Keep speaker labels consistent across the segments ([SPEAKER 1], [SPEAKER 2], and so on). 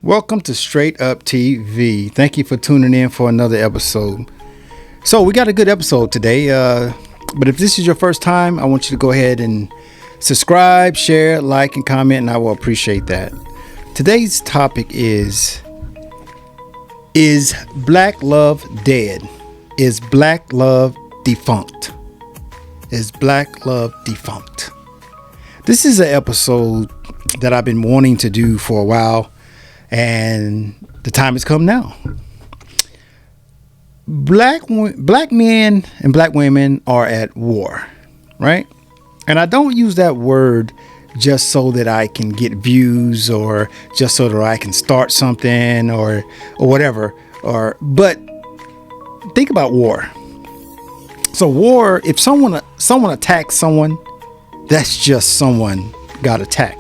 [SPEAKER 1] Welcome to Straight Up TV. Thank you for tuning in for another episode. So we got a good episode today, but if this is your first time, I want you to go ahead and subscribe, share, like, and comment, and I will appreciate that. Today's topic is Black love dead? Is Black love defunct? Is Black love defunct? This is an episode that I've been wanting to do for a while, and the time has come now. Black men and black women are at war, right? And I don't use that word just so that I can get views or just so that I can start something or whatever. But think about war. So war, if someone attacks someone, that's just someone got attacked.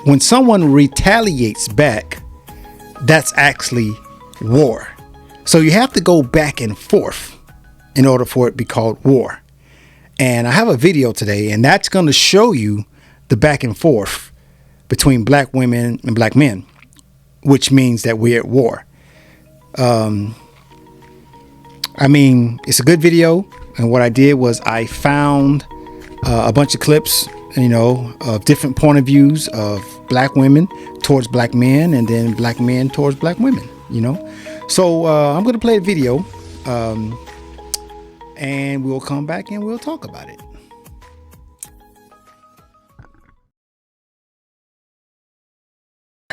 [SPEAKER 1] When someone retaliates back, that's actually war. So you have to go back and forth in order for it to be called war. And I have a video today, and that's going to show you the back and forth between black women and black men, which means that we're at war. It's a good video. And what I did was I found a bunch of clips, of different point of views of black women towards black men, and then black men towards black women, So I'm going to play a video, and we'll come back and we'll talk about it.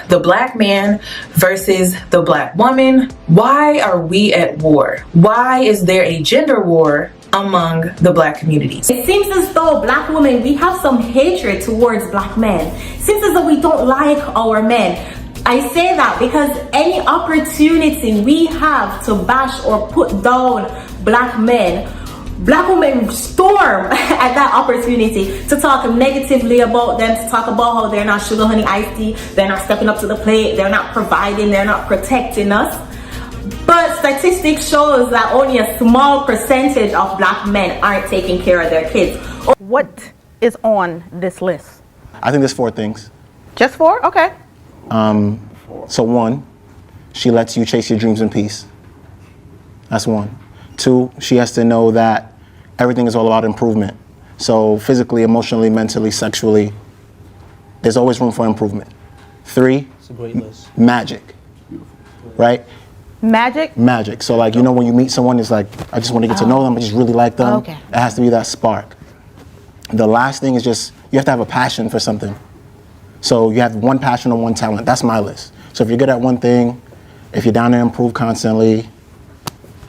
[SPEAKER 2] The black man versus the black woman. Why are we at war? Why is there a gender war among the black communities?
[SPEAKER 3] It seems as though black women, we have some hatred towards black men. It seems as though we don't like our men. I say that because any opportunity we have to bash or put down black men, black women storm at that opportunity to talk negatively about them, to talk about how they're not sugar honey iced tea, they're not stepping up to the plate, they're not providing, they're not protecting us. But statistics shows that only a small percentage of black men aren't taking care of their kids.
[SPEAKER 4] What is on this list?
[SPEAKER 5] I think there's 4 things.
[SPEAKER 4] Just 4? Okay.
[SPEAKER 5] So 1, she lets you chase your dreams in peace. That's 1. 2, she has to know that everything is all about improvement. So physically, emotionally, mentally, sexually, there's always room for improvement. 3, magic, right? Magic. So when you meet someone, it's like, I just want to get to know them. I just really like them.
[SPEAKER 4] Okay.
[SPEAKER 5] It has to be that spark. The last thing is just, you have to have a passion for something. So you have one passion or one talent. That's my list. So if you're good at one thing, if you're down to improve constantly,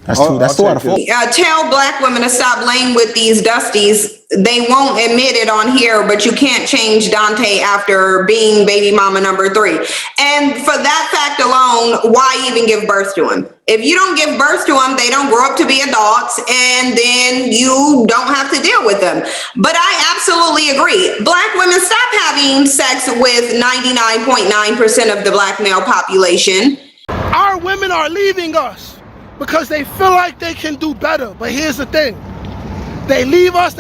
[SPEAKER 5] that's 2 out of 4.
[SPEAKER 6] Tell black women to stop laying with these dusties. They won't admit it on here, but you can't change Dante after being baby mama number 3. And for that fact alone, why even give birth to him? If you don't give birth to them, they don't grow up to be adults, and then you don't have to deal with them. But I absolutely agree. Black women, stop having sex with 99.9% of the black male population.
[SPEAKER 7] Our women are leaving us because they feel like they can do better. But here's the thing. They leave us.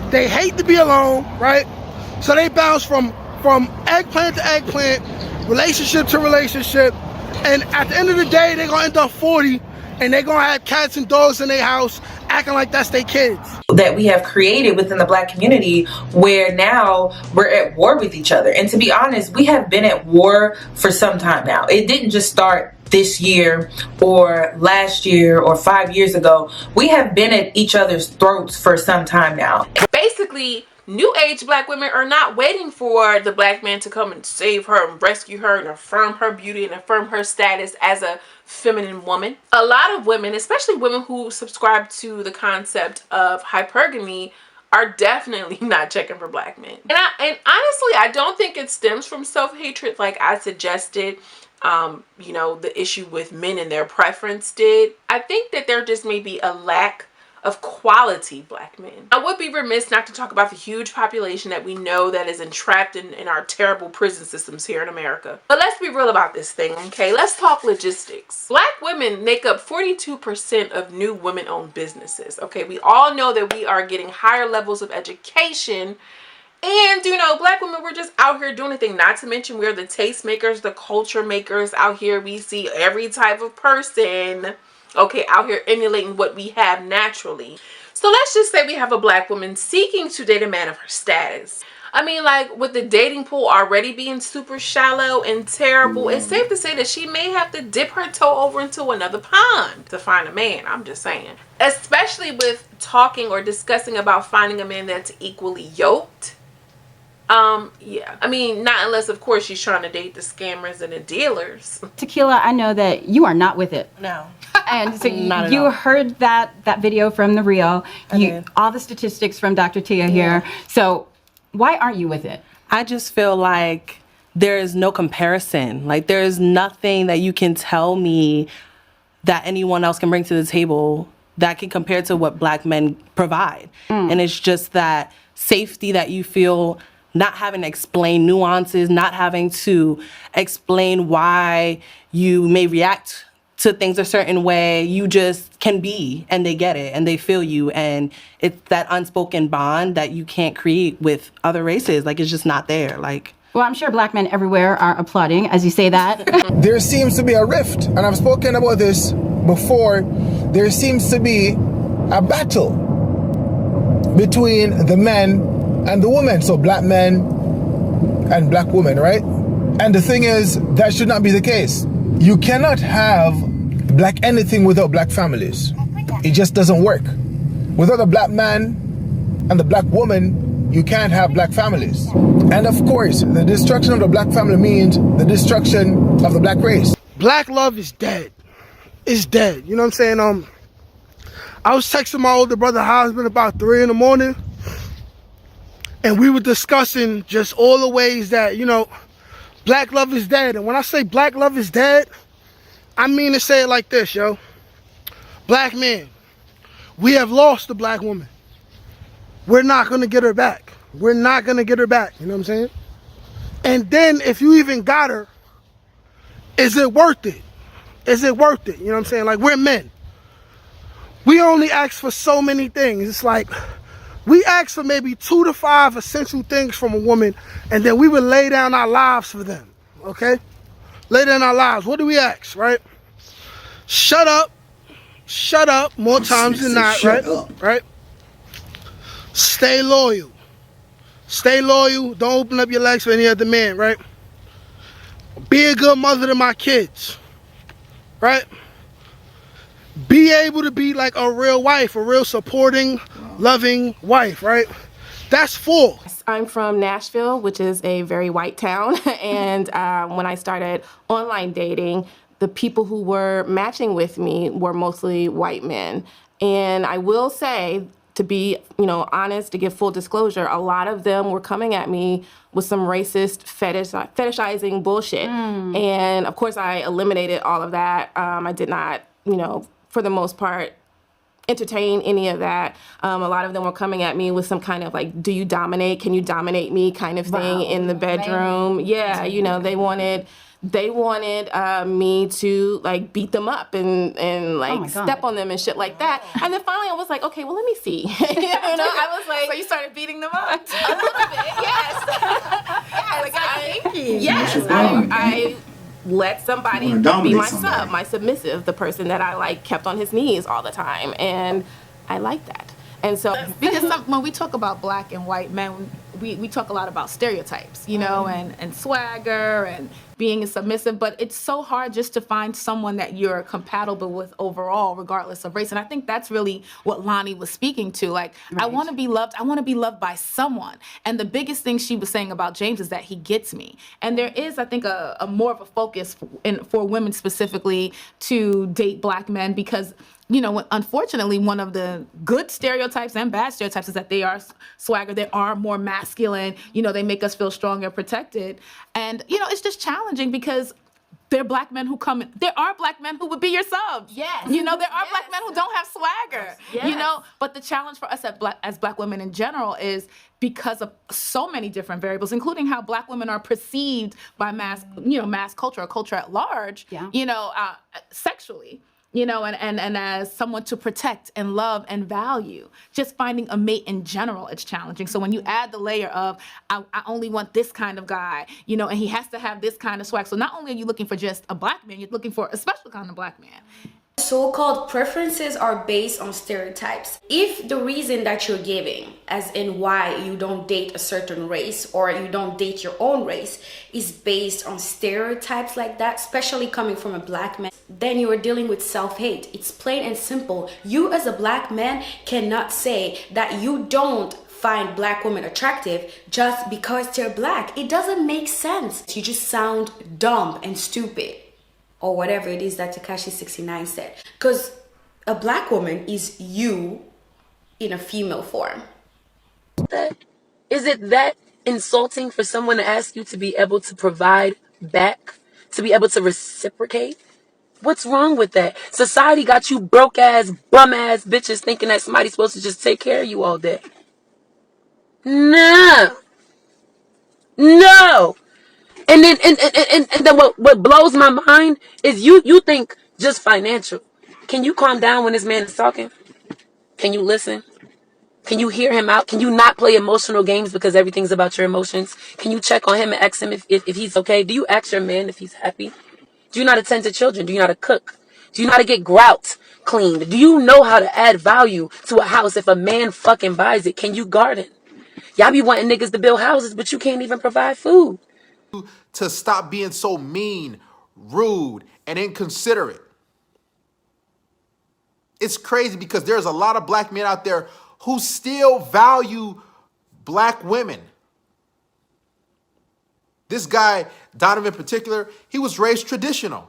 [SPEAKER 7] They hate to be alone, right? So they bounce from eggplant to eggplant, relationship to relationship. And at the end of the day, they're going to end up 40, and they're going to have cats and dogs in their house acting like that's their kids.
[SPEAKER 2] That we have created within the black community, where now we're at war with each other. And to be honest, we have been at war for some time now. It didn't just start this year or last year or 5 years ago. We have been at each other's throats for some time now.
[SPEAKER 8] Basically, new age black women are not waiting for the black man to come and save her and rescue her and affirm her beauty and affirm her status as a feminine woman. A lot of women, especially women who subscribe to the concept of hypergamy, are definitely not checking for black men. And honestly, I don't think it stems from self-hatred like I suggested. The issue with men and their preference did. I think that there just may be a lack of quality black men. I would be remiss not to talk about the huge population that we know that is entrapped in our terrible prison systems here in America. But let's be real about this thing, okay? Let's talk logistics. Black women make up 42% of new women-owned businesses, okay? We all know that we are getting higher levels of education And, black women, we're just out here doing anything. Not to mention, we're the taste makers, the culture makers out here. We see every type of person, okay, out here emulating what we have naturally. So let's just say we have a black woman seeking to date a man of her status. I mean, like, with the dating pool already being super shallow and terrible, it's safe to say that she may have to dip her toe over into another pond to find a man. I'm just saying. Especially with talking or discussing about finding a man that's equally yoked. Yeah. I mean, not unless, of course, she's trying to date the scammers and the dealers.
[SPEAKER 9] Tequila, I know that you are not with it.
[SPEAKER 10] No.
[SPEAKER 9] And so
[SPEAKER 10] Not at
[SPEAKER 9] you
[SPEAKER 10] all.
[SPEAKER 9] heard that video from the Rio.
[SPEAKER 10] did.
[SPEAKER 9] All the statistics from Dr. Tia here. So why aren't you with it?
[SPEAKER 10] I just feel like there is no comparison. Like, there is nothing that you can tell me that anyone else can bring to the table that can compare to what black men provide. And it's just that safety that you feel, not having to explain nuances, not having to explain why you may react to things a certain way. You just can be, and they get it, and they feel you, and it's that unspoken bond that you can't create with other races. Like, it's just not there. Like,
[SPEAKER 9] Well, I'm sure black men everywhere are applauding as you say that.
[SPEAKER 11] There seems to be a rift, and I've spoken about this before. There seems to be a battle between the men and the women, so black men and black women, right? And the thing is, that should not be the case. You cannot have black anything without black families. It just doesn't work. Without a black man and the black woman, you can't have black families. And of course, the destruction of the black family means the destruction of the black race.
[SPEAKER 7] Black love is dead. It's dead. You know what I'm saying? I was texting my older brother husband about 3 a.m, and we were discussing just all the ways that, black love is dead. And when I say black love is dead, I mean to say it like this, yo. Black men, we have lost the black woman. We're not going to get her back. We're not going to get her back. You know what I'm saying? And then if you even got her, is it worth it? Is it worth it? You know what I'm saying? Like, we're men. We only ask for so many things. It's like, we ask for maybe 2 to 5 essential things from a woman, and then we would lay down our lives for them, okay? Lay down our lives. What do we ask, right? Shut up, more times than not, right? Right? Stay loyal. Stay loyal. Don't open up your legs for any other man, right? Be a good mother to my kids, right? Be able to be like a real wife, a real supporting, loving wife, right? That's 4.
[SPEAKER 12] I'm from Nashville, which is a very white town. And when I started online dating, the people who were matching with me were mostly white men. And I will say, to be, honest, to give full disclosure, a lot of them were coming at me with some racist fetishizing bullshit. And of course, I eliminated all of that. I did not, for the most part, entertain any of that. A lot of them were coming at me with some kind of like, do you dominate? Can you dominate me? Kind of thing in the bedroom. Yeah, they wanted me to like beat them up and like step on them and shit like that. And then finally I was like, okay, well, let me see. I was like,
[SPEAKER 10] so you started beating them up?
[SPEAKER 12] A little bit, yes. I let somebody be my sub, my submissive, the person that I like kept on his knees all the time. And I like that. And so,
[SPEAKER 13] because when we talk about black and white men, we talk a lot about stereotypes, and swagger and being submissive, but it's so hard just to find someone that you're compatible with overall, regardless of race. And I think that's really what Lonnie was speaking to. Like, I want to be loved. I want to be loved by someone. And the biggest thing she was saying about James is that he gets me. And there is, I think, a more of a focus for women specifically to date black men because, unfortunately, one of the good stereotypes and bad stereotypes is that they are swagger. They are more masculine. They make us feel strong and protected. And, it's just challenging because there are black men who come in. There are black men who would be your subs.
[SPEAKER 12] Yes.
[SPEAKER 13] There are black men who don't have swagger.
[SPEAKER 12] Yes.
[SPEAKER 13] But the challenge for us as black women in general is because of so many different variables, including how black women are perceived by mass culture, or culture at large, sexually. you know, and as someone to protect and love and value. Just finding a mate in general, it's challenging. So when you add the layer of, I only want this kind of guy, you know, and he has to have this kind of swag. So not only are you looking for just a black man, you're looking for a special kind of black man.
[SPEAKER 14] So-called preferences are based on stereotypes. If the reason that you're giving, as in why you don't date a certain race or you don't date your own race, is based on stereotypes like that, especially coming from a black man, then you are dealing with self-hate. It's plain and simple. You as a black man cannot say that you don't find black women attractive just because they're black. It doesn't make sense. You just sound dumb and stupid. Or whatever it is that Tekashi 69 said. Because a black woman is you in a female form.
[SPEAKER 15] Is it that insulting for someone to ask you to be able to provide back, to be able to reciprocate? What's wrong with that? Society got you broke ass, bum ass bitches thinking that somebody's supposed to just take care of you all day. No. No. And then what blows my mind is you think just financial. Can you calm down when this man is talking? Can you listen? Can you hear him out? Can you not play emotional games because everything's about your emotions? Can you check on him and ask him if he's okay? Do you ask your man if he's happy? Do you know how to tend to children? Do you know how to cook? Do you know how to get grout cleaned? Do you know how to add value to a house if a man fucking buys it? Can you garden? Y'all be wanting niggas to build houses, but you can't even provide food.
[SPEAKER 16] To stop being so mean, rude, and inconsiderate. It's crazy because there's a lot of black men out there who still value black women. This guy, Donovan in particular, he was raised traditional.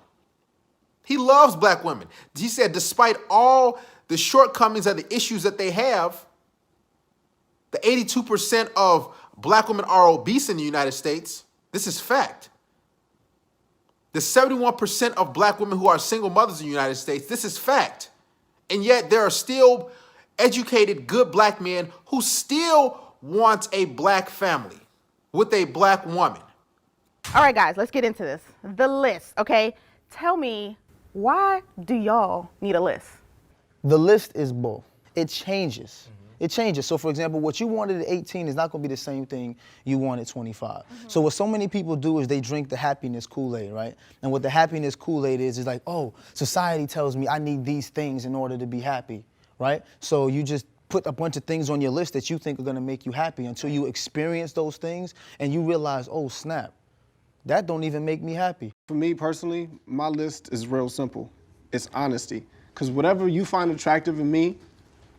[SPEAKER 16] He loves black women. He said despite all the shortcomings and the issues that they have, the 82% of black women are obese in the United States. This is fact. The 71% of black women who are single mothers in the United States, this is fact. And yet there are still educated, good black men who still want a black family with a black woman.
[SPEAKER 4] All right, guys, let's get into this. The list, okay? Tell me, why do y'all need a list?
[SPEAKER 11] The list is bull. It changes. It changes. So for example, what you wanted at 18 is not going to be the same thing you want at 25. So what so many people do is they drink the happiness Kool-Aid, right? And what the happiness Kool-Aid is like, oh, society tells me I need these things in order to be happy, right? So you just put a bunch of things on your list that you think are going to make you happy until you experience those things and you realize, oh, snap, that don't even make me happy.
[SPEAKER 17] For me personally, my list is real simple. It's honesty. Because whatever you find attractive in me,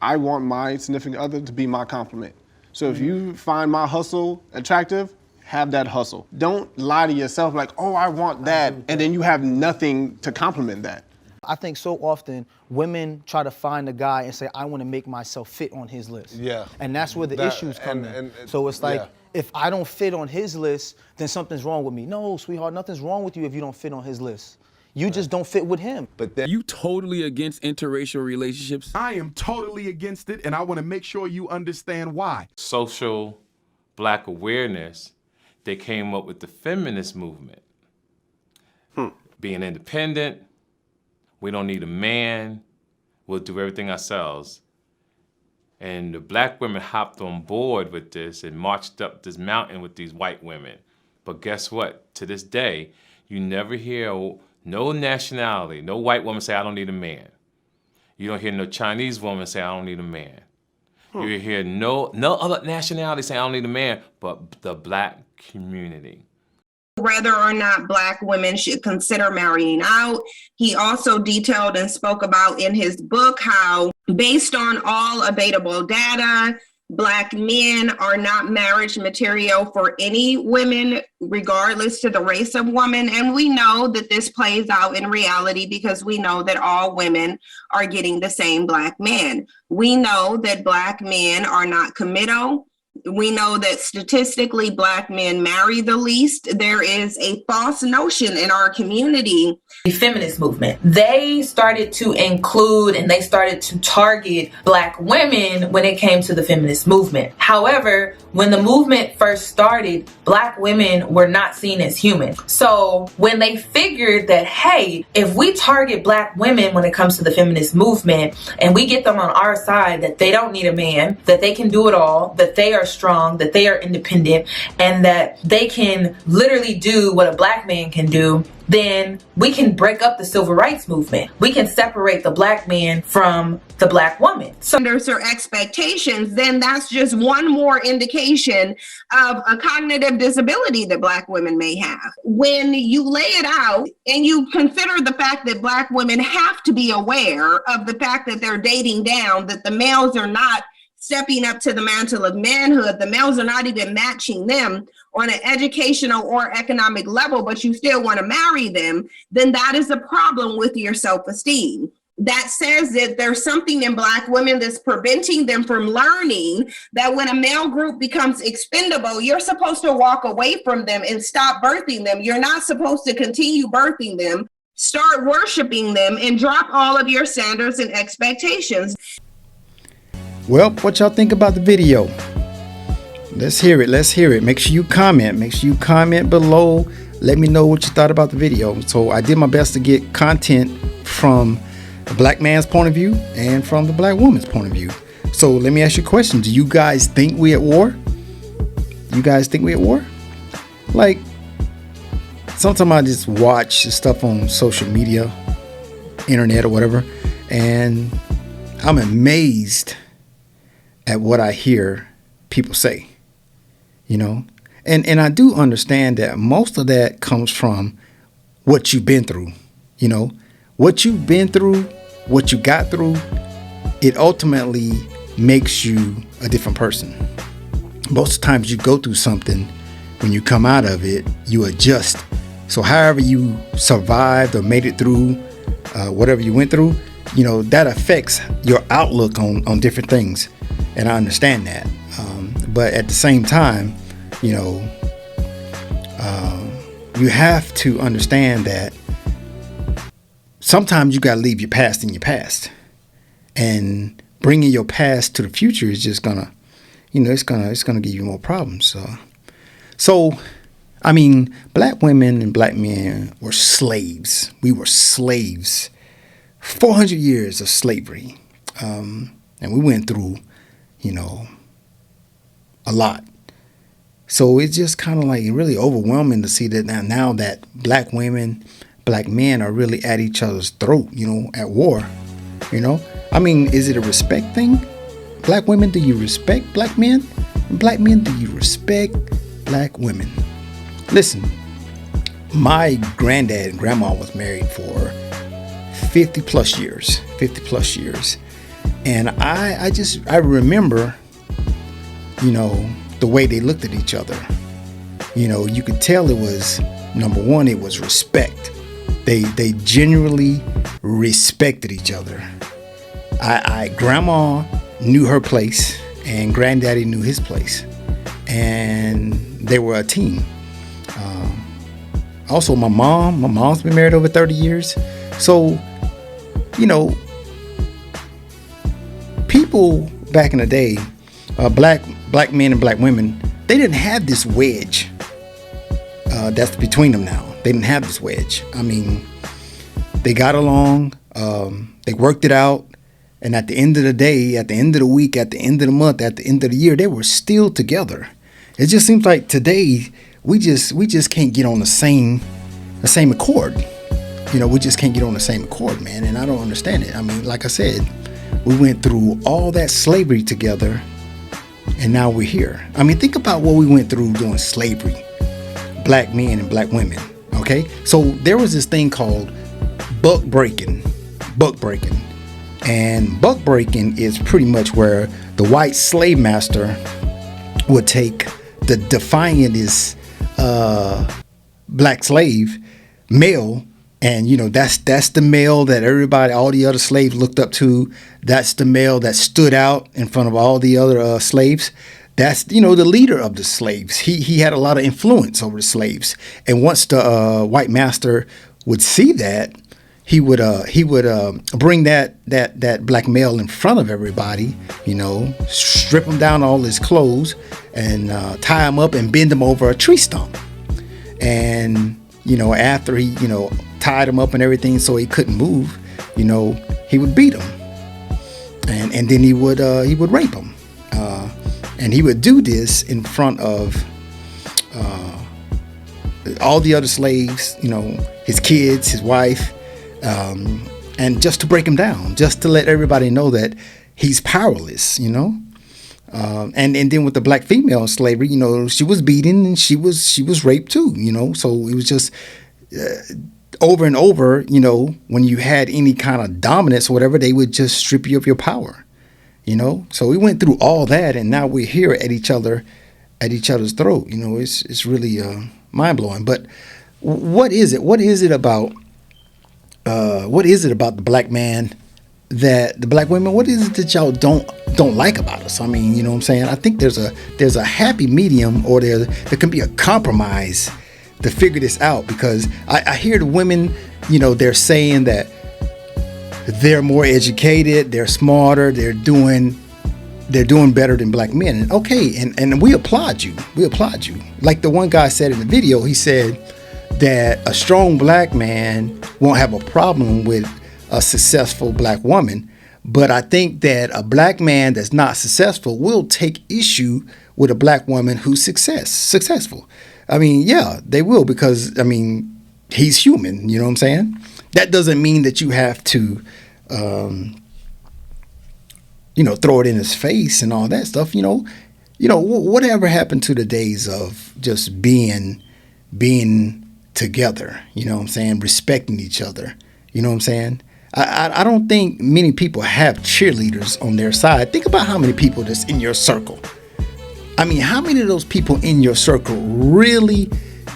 [SPEAKER 17] I want my significant other to be my complement. So if you find my hustle attractive, have that hustle. Don't lie to yourself like, oh, I want that, and then you have nothing to complement that.
[SPEAKER 11] I think so often women try to find a guy and say, I want to make myself fit on his list.
[SPEAKER 18] Yeah.
[SPEAKER 11] And that's where the issues come in. So it's like, if I don't fit on his list, then something's wrong with me. No, sweetheart, nothing's wrong with you if you don't fit on his list. You just don't fit with him.
[SPEAKER 18] But then, you totally against interracial relationships? I am totally against it, and I want to make sure you understand why.
[SPEAKER 19] Social black awareness, they came up with the feminist movement. Being independent, we don't need a man, we'll do everything ourselves. And the black women hopped on board with this and marched up this mountain with these white women. But guess what? To this day, you never hear no nationality, no white woman say, I don't need a man. You don't hear no Chinese woman say, I don't need a man. You hear no other nationality say, I don't need a man, but the black community.
[SPEAKER 6] Whether or not black women should consider marrying out. He also detailed and spoke about in his book how, based on all available data, black men are not marriage material for any women, regardless to the race of woman. And we know that this plays out in reality because we know that all women are getting the same black men. We know that black men are not committal We know that statistically Black men marry the least. There is a false notion in our community.
[SPEAKER 2] The feminist movement, they started to include and they started to target Black women when it came to the feminist movement. However, when the movement first started, Black women were not seen as human. So when they figured that, hey, if we target Black women when it comes to the feminist movement and we get them on our side, that they don't need a man, that they can do it all, that they are strong, that they are independent, and that they can literally do what a Black man can do, then we can break up the civil rights movement. We can separate the Black man from the Black woman.
[SPEAKER 6] So there's their expectations, then that's just one more indication of a cognitive disability that Black women may have. When you lay it out and you consider the fact that Black women have to be aware of the fact that they're dating down, that the males are not stepping up to the mantle of manhood, the males are not even matching them on an educational or economic level, but you still want to marry them, then that is a problem with your self-esteem. That says that there's something in Black women that's preventing them from learning that when a male group becomes expendable, you're supposed to walk away from them and stop birthing them. You're not supposed to continue birthing them. Start worshiping them and drop all of your standards and expectations.
[SPEAKER 1] Well, what y'all think about the video? Let's hear it. Let's hear it. Make sure you comment. Make sure you comment below. Let me know what you thought about the video. So I did my best to get content from the Black man's point of view and from the Black woman's point of view. So let me ask you a question. Do you guys think we at war? You guys think we at war? Like, sometimes I just watch stuff on social media, internet or whatever, and I'm amazed at what I hear people say, you know, and I do understand that most of that comes from what you've been through, you know, what you've been through, what you got through, it ultimately makes you a different person. Most times you go through something, when you come out of it, you adjust. So however you survived or made it through whatever you went through, you know, that affects your outlook on different things. And I understand that. But at the same time, you know, you have to understand that sometimes you got to leave your past in your past. And bringing your past to the future is just gonna, you know, it's gonna give you more problems. So, I mean, Black women and Black men were slaves. We were slaves. 400 years of slavery. And we went through, you know, a lot. So it's just kind of like really overwhelming to see that now that Black women, Black men are really at each other's throat, you know, at war, you know. I mean, is it a respect thing? Black women, do you respect Black men? And Black men, do you respect Black women? Listen, my granddad and grandma was married for 50 plus years. And I remember, you know, the way they looked at each other. You know, you could tell it was, number one, it was respect. They genuinely respected each other. Grandma knew her place and granddaddy knew his place. And they were a team. Also, my mom's been married over 30 years. So, you know, people back in the day, black men and Black women, they didn't have this wedge that's between them now. They didn't have this wedge. I mean, they got along, they worked it out, and at the end of the day, at the end of the week, at the end of the month, at the end of the year, they were still together. It just seems like today we just can't get on the same accord. You know, we just can't get on the same accord, man, and I don't understand it. I mean, like I said, we went through all that slavery together, and now we're here. I mean, think about what we went through during slavery, Black men and Black women, okay? So there was this thing called buck breaking. And buck breaking is pretty much where the white slave master would take the defiantest Black slave male, and you know, that's the male that everybody, all the other slaves looked up to. That's the male that stood out in front of all the other slaves. that's, the leader of the slaves. He had a lot of influence over the slaves. And once the white master would see that, he would bring that black male in front of everybody, strip him down all his clothes and tie him up and bend him over a tree stump. And after he tied him up and everything so he couldn't move, he would beat him, and then he would rape him, and he would do this in front of all the other slaves, his kids, his wife, and just to break him down, just to let everybody know that he's powerless, and then with the black female in slavery, she was beaten and she was raped too, so it was just over and over, when you had any kind of dominance or whatever, they would just strip you of your power, so we went through all that, and now we're here at each other's throat. It's really mind blowing. But what is it about the black man, that the black women, what is it that y'all don't like about us? I mean, you know what I'm saying? I think there's a happy medium, or there can be a compromise to figure this out, because I hear the women, they're saying that they're more educated, they're smarter, they're doing better than black men. And okay, and we applaud you. Like the one guy said in the video, he said that a strong black man won't have a problem with a successful black woman, but I think that a black man that's not successful will take issue with a black woman who's successful. I mean, yeah, they will, because I mean, he's human, you know what I'm saying? That doesn't mean that you have to throw it in his face and all that stuff. Whatever happened to the days of just being together, you know what I'm saying, respecting each other, you know what I'm saying? I don't think many people have cheerleaders on their side. Think about how many people that's in your circle. I mean, how many of those people in your circle really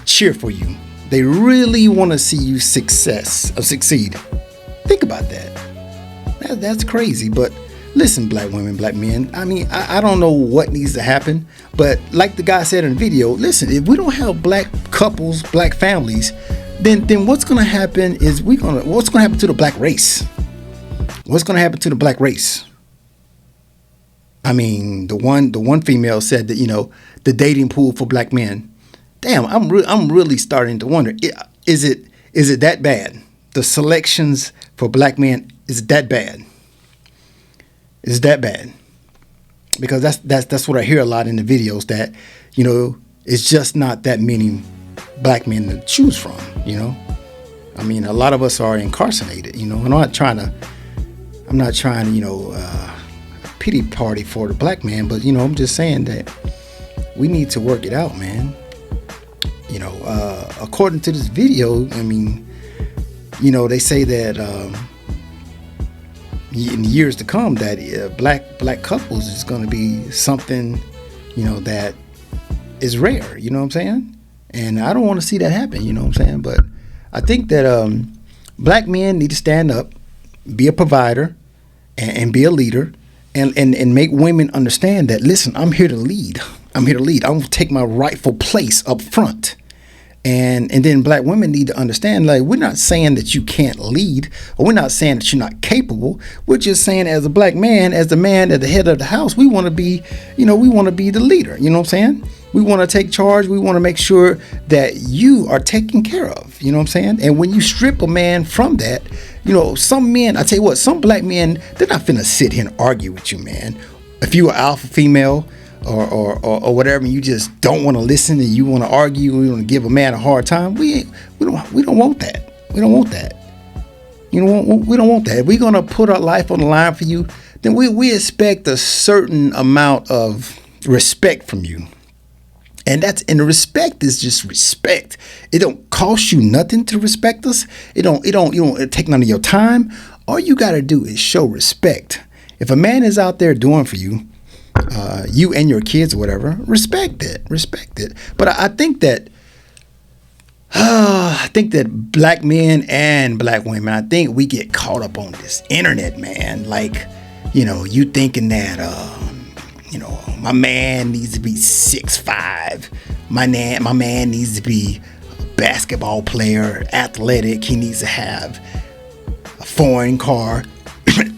[SPEAKER 1] cheer for you? They really want to see you succeed. Think about that. That's crazy. But listen, black women, black men, I mean, I don't know what needs to happen, but like the guy said in the video, listen, if we don't have black couples, black families, then what's going to happen is what's going to happen to the black race? What's going to happen to the black race? I mean, the one female said that, the dating pool for black men. Damn, I'm really starting to wonder, is it that bad? The selections for black men, is it that bad? Is it that bad? Because that's what I hear a lot in the videos, that, it's just not that many black men to choose from, I mean, a lot of us are incarcerated, I'm not trying to pity party for the black man, but I'm just saying that we need to work it out, man. According to this video, I mean, they say that in years to come, that black couples is going to be something, that is rare. You know what I'm saying? And I don't want to see that happen. You know what I'm saying? But I think that black men need to stand up, be a provider, and be a leader. And make women understand that, listen, I'm here to lead. I'm going to take my rightful place up front. And then black women need to understand, like, we're not saying that you can't lead, or we're not saying that you're not capable. We're just saying, as a black man, as the man at the head of the house, we want to be, we want to be the leader. You know what I'm saying? We want to take charge. We want to make sure that you are taken care of. You know what I'm saying? And when you strip a man from that, some men, I tell you what, some black men, they're not finna sit here and argue with you, man. If you are alpha female or whatever, and you just don't want to listen and you want to argue, we want to give a man a hard time, we don't want that. We don't want that. We don't want that. If we're gonna put our life on the line for you, then we expect a certain amount of respect from you. And the respect is just respect. It don't cost you nothing to respect us. You don't take none of your time. All you gotta do is show respect. If a man is out there doing for you, you and your kids or whatever, respect it. But I think that black men and black women, I think we get caught up on this internet, man. Like, you thinking that my man needs to be 6'5". My man needs to be a basketball player, athletic. He needs to have a foreign car.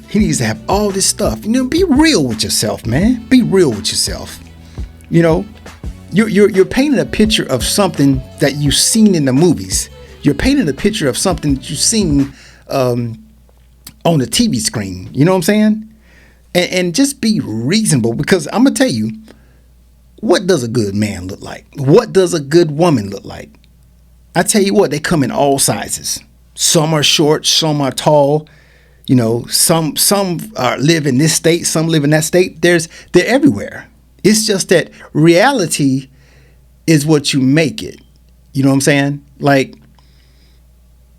[SPEAKER 1] He needs to have all this stuff. Be real with yourself, man. Be real with yourself. You're painting a picture of something that you've seen in the movies. You're painting a picture of something that you've seen on the TV screen. You know what I'm saying? And just be reasonable, because I'm going to tell you, what does a good man look like? What does a good woman look like? I tell you what, they come in all sizes. Some are short, some are tall. Some live in this state, some live in that state. They're everywhere. It's just that reality is what you make it. You know what I'm saying? Like,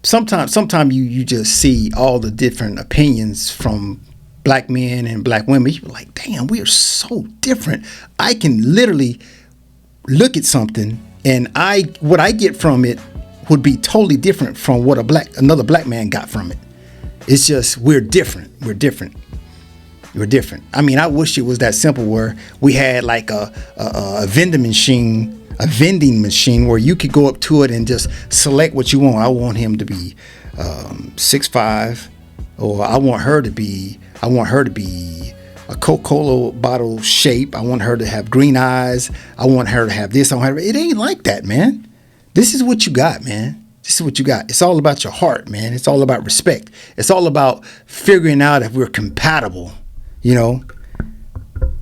[SPEAKER 1] sometimes you just see all the different opinions from black men and black women. You're like, damn, we are so different. I can literally look at something and what I get from it would be totally different from what another black man got from it. It's just, we're different. We're different. I mean, I wish it was that simple where we had like a vending machine where you could go up to it and just select what you want. I want him to be 6'5", or I want her to be a Coca-Cola bottle shape. I want her to have green eyes. I want her to have this. It ain't like that, man. This is what you got, man. This is what you got. It's all about your heart, man. It's all about respect. It's all about figuring out if we're compatible,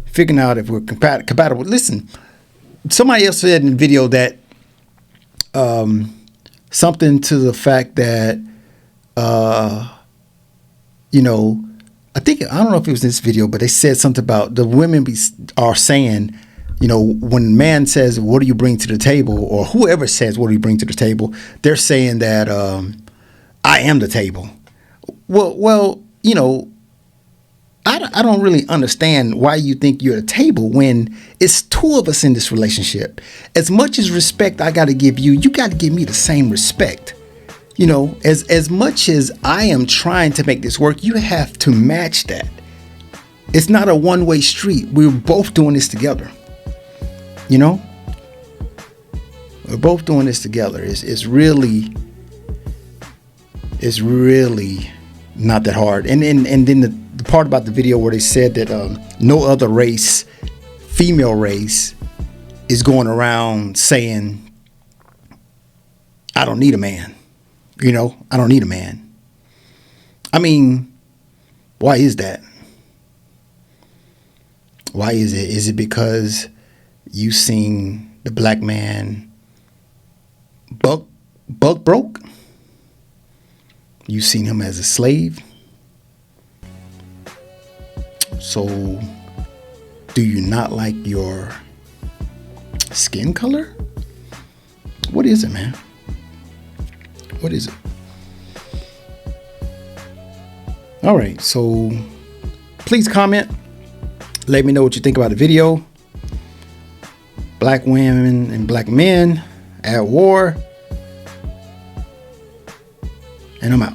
[SPEAKER 1] figuring out if we're compatible. Listen, somebody else said in the video that something to the fact that, I don't know if it was this video, but they said something about the women are saying, when a man says, what do you bring to the table? Or whoever says, what do you bring to the table? They're saying that I am the table. Well, I don't really understand why you think you're a table when it's two of us in this relationship. As much as respect I got to give you, you got to give me the same respect. As much as I am trying to make this work, you have to match that. It's not a one-way street. We're both doing this together. We're both doing this together. It's really not that hard. And then the part about the video where they said that no other race, female race, is going around saying, I don't need a man. I don't need a man. I mean, why is that? Why is it? Is it because you seen the black man buck broke? You seen him as a slave? So do you not like your skin color? What is it, man? What is it? All right, so please comment. Let me know what you think about the video. Black women and black men at war. And I'm out.